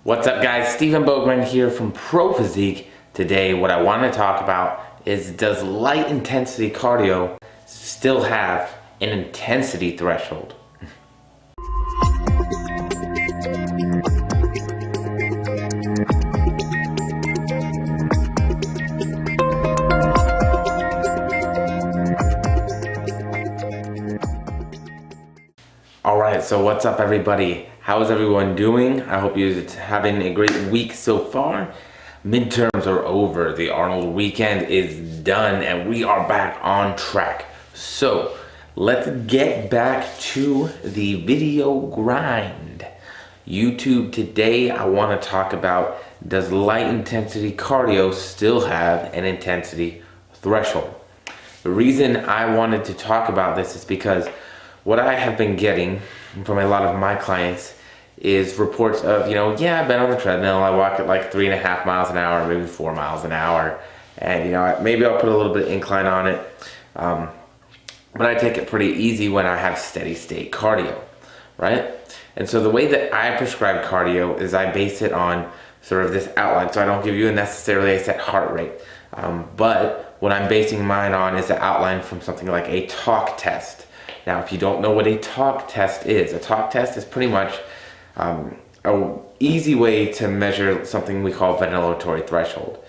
What's up, guys? Stephen Bogren here from Pro Physique. Today what I want to talk about is, does light intensity cardio still have an intensity threshold? Alright, so what's up, everybody? How is everyone doing? I hope you're having a great week so far. Midterms are over, the Arnold weekend is done, and we are back on track. So let's get back to the video grind. YouTube, today I want to talk about, does light intensity cardio still have an intensity threshold? The reason I wanted to talk about this is because what I have been getting from a lot of my clients is reports of, yeah, I've been on the treadmill, I walk at like 3.5 miles an hour, maybe 4 miles an hour, and maybe I'll put a little bit of incline on it, but I take it pretty easy when I have steady state cardio, right? And so the way that I prescribe cardio is I base it on sort of this outline, so I don't give you necessarily a set heart rate, but what I'm basing mine on is the outline from something like a talk test. Now, if you don't know what a talk test is pretty much an easy way to measure something we call ventilatory threshold,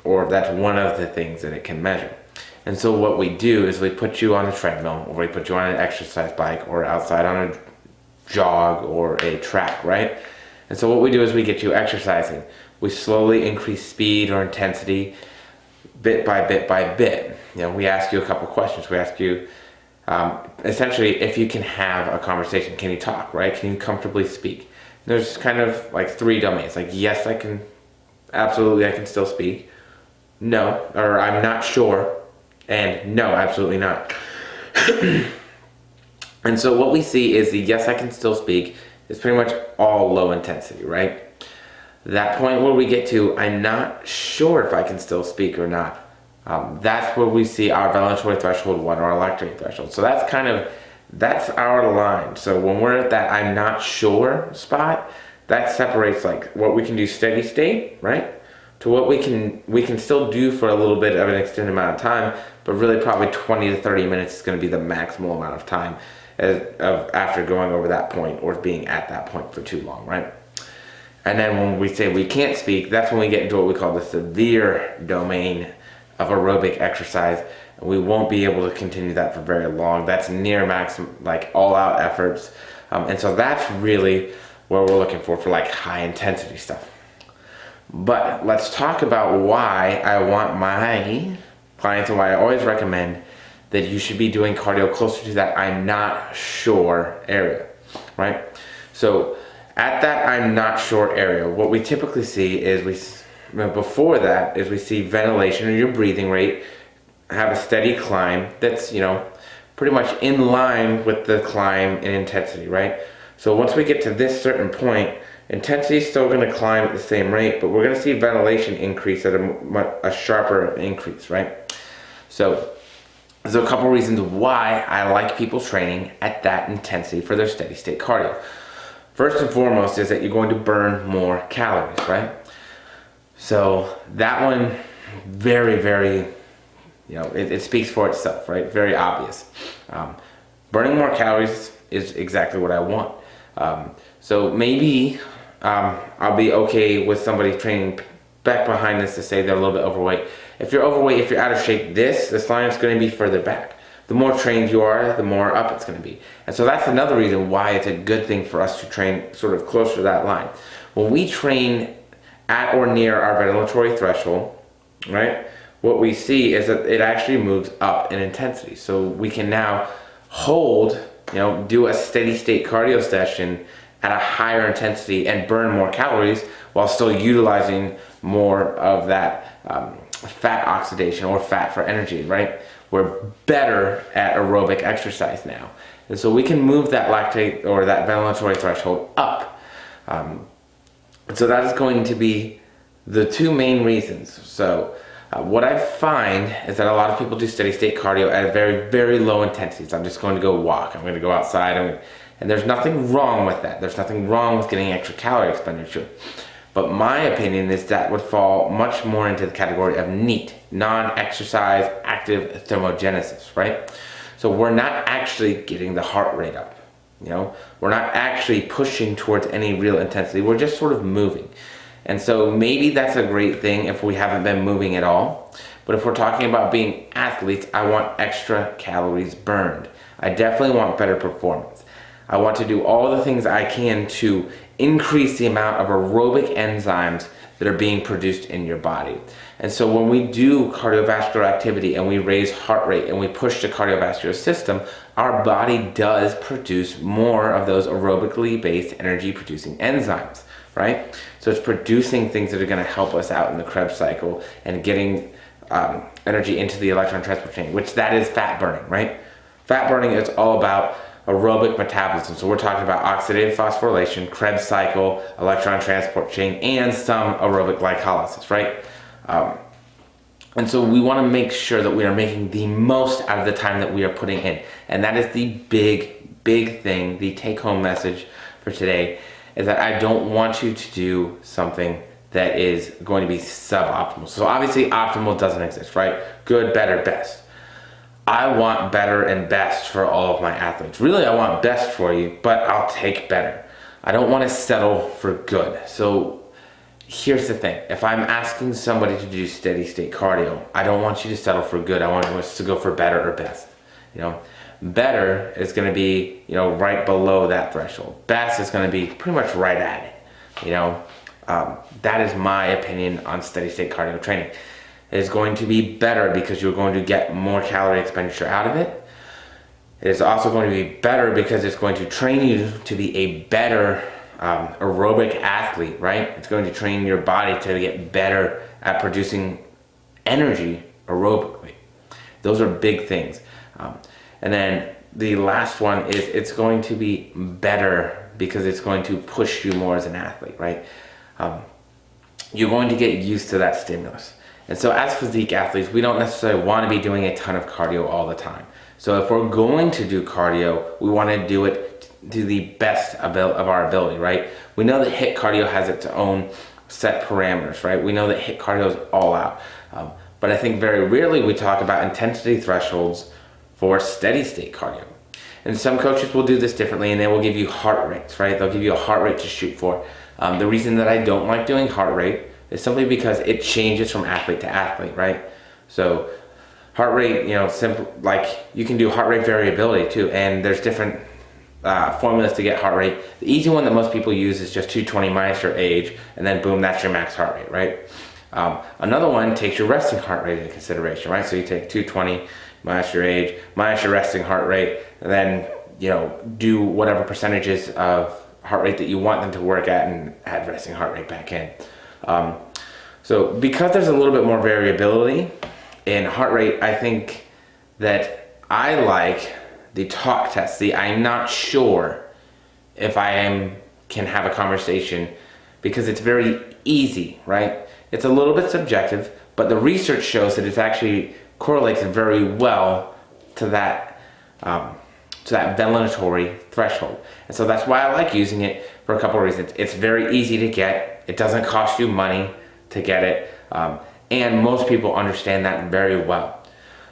or that's one of the things that it can measure. And so what we do is we put you on a treadmill, or we put you on an exercise bike, or outside on a jog or a track, right? And so what we do is we get you exercising. We slowly increase speed or intensity bit by bit by bit. We ask you a couple questions. We ask you essentially if you can have a conversation. Can you talk, right? Can you comfortably speak? There's kind of like 3 domains, like yes, I can, absolutely I can still speak, no, or I'm not sure, and no, absolutely not. And so what we see is the yes, I can still speak is pretty much all low intensity, right? That point where we get to, I'm not sure if I can still speak or not, that's where we see our ventilatory threshold 1 or our lactate threshold. So that's our line. So when we're at that I'm not sure spot, that separates like what we can do steady state, right? To what we can still do for a little bit of an extended amount of time, but really probably 20 to 30 minutes is going to be the maximal amount of time after going over that point or being at that point for too long, right? And then when we say we can't speak, that's when we get into what we call the severe domain of aerobic exercise, and we won't be able to continue that for very long. That's near maximum, like all-out efforts, and so that's really what we're looking for like high intensity stuff. But let's talk about why I want my clients, and why I always recommend that you should be doing cardio closer to that I'm not sure area, right? So at that I'm not sure area, what we typically see is before that is we see ventilation, or your breathing rate, have a steady climb that's pretty much in line with the climb in intensity, right? So once we get to this certain point, intensity is still going to climb at the same rate, but we're going to see ventilation increase at a sharper increase, right? So there's a couple reasons why I like people training at that intensity for their steady state cardio. First and foremost is that you're going to burn more calories, right? So that one, very, very, it speaks for itself, right? Very obvious. Burning more calories is exactly what I want. So maybe I'll be okay with somebody training back behind this to say they're a little bit overweight. If you're overweight, if you're out of shape, this line is going to be further back. The more trained you are, the more up it's going to be. And so that's another reason why it's a good thing for us to train sort of closer to that line. When we train at or near our ventilatory threshold, right, what we see is that it actually moves up in intensity. So we can now hold, do a steady state cardio session at a higher intensity and burn more calories while still utilizing more of that fat oxidation, or fat for energy, right? We're better at aerobic exercise now. And so we can move that lactate or that ventilatory threshold up. So that is going to be the 2 main reasons. So what I find is that a lot of people do steady state cardio at a very, very low intensity. So I'm just going to go walk. I'm going to go outside. And there's nothing wrong with that. There's nothing wrong with getting extra calorie expenditure. But my opinion is that would fall much more into the category of NEAT, non-exercise active thermogenesis, right? So we're not actually getting the heart rate up, you know? We're not actually pushing towards any real intensity. We're just sort of moving. And so maybe that's a great thing if we haven't been moving at all. But if we're talking about being athletes, I want extra calories burned. I definitely want better performance. I want to do all the things I can to increase the amount of aerobic enzymes that are being produced in your body. And so when we do cardiovascular activity and we raise heart rate and we push the cardiovascular system, our body does produce more of those aerobically based energy producing enzymes, right? So it's producing things that are going to help us out in the Krebs cycle and getting energy into the electron transport chain, which that is fat burning, right? Fat burning is all about aerobic metabolism. So we're talking about oxidative phosphorylation, Krebs cycle, electron transport chain, and some aerobic glycolysis, right? And so we want to make sure that we are making the most out of the time that we are putting in. And that is the big thing, the take-home message for today, is that I don't want you to do something that is going to be suboptimal. So obviously optimal doesn't exist, right? Good, better, best. I want better and best for all of my athletes. Really, I want best for you, but I'll take better. I don't want to settle for good. So here's the thing. If I'm asking somebody to do steady state cardio, I don't want you to settle for good. I want us to go for better or best. You know, better is going to be, you know, right below that threshold. Best is going to be pretty much right at it. You know, that is my opinion on steady state cardio training. It is going to be better because you're going to get more calorie expenditure out of it. It is also going to be better because it's going to train you to be a better aerobic athlete, right? It's going to train your body to get better at producing energy aerobically. Those are big things. And then the last one is it's going to be better because it's going to push you more as an athlete, right? You're going to get used to that stimulus. And so as physique athletes, we don't necessarily want to be doing a ton of cardio all the time. So if we're going to do cardio, we want to do it to the best of our ability, right? We know that HIIT cardio has its own set parameters, right? We know that HIIT cardio is all out. But I think very rarely we talk about intensity thresholds for steady state cardio. And some coaches will do this differently and they will give you heart rates, right? They'll give you a heart rate to shoot for. The reason that I don't like doing heart rate is simply because it changes from athlete to athlete, right? So heart rate, you know, simple, like you can do heart rate variability too, and there's different formulas to get heart rate. The easy one that most people use is just 220 minus your age, and then boom, that's your max heart rate, right? Another one takes your resting heart rate into consideration, right? So you take 220 minus your age, minus your resting heart rate, and then, you know, do whatever percentages of heart rate that you want them to work at and add resting heart rate back in. So because there's a little bit more variability in heart rate, I think that I like the talk test. See, I'm not sure if can have a conversation because it's very easy, right? It's a little bit subjective, but the research shows that it actually correlates very well to that ventilatory threshold. And so that's why I like using it for a couple of reasons. It's very easy to get. It doesn't cost you money to get it. And most people understand that very well.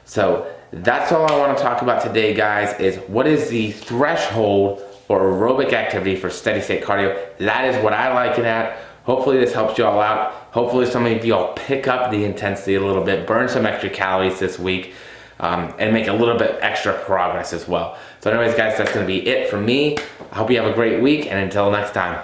So that's all I want to talk about today, guys, is what is the threshold for aerobic activity for steady state cardio. That is what I like it at. Hopefully this helps you all out. Hopefully some of you all pick up the intensity a little bit, burn some extra calories this week, and make a little bit extra progress as well. So anyways, guys, that's going to be it from me. I hope you have a great week, and until next time.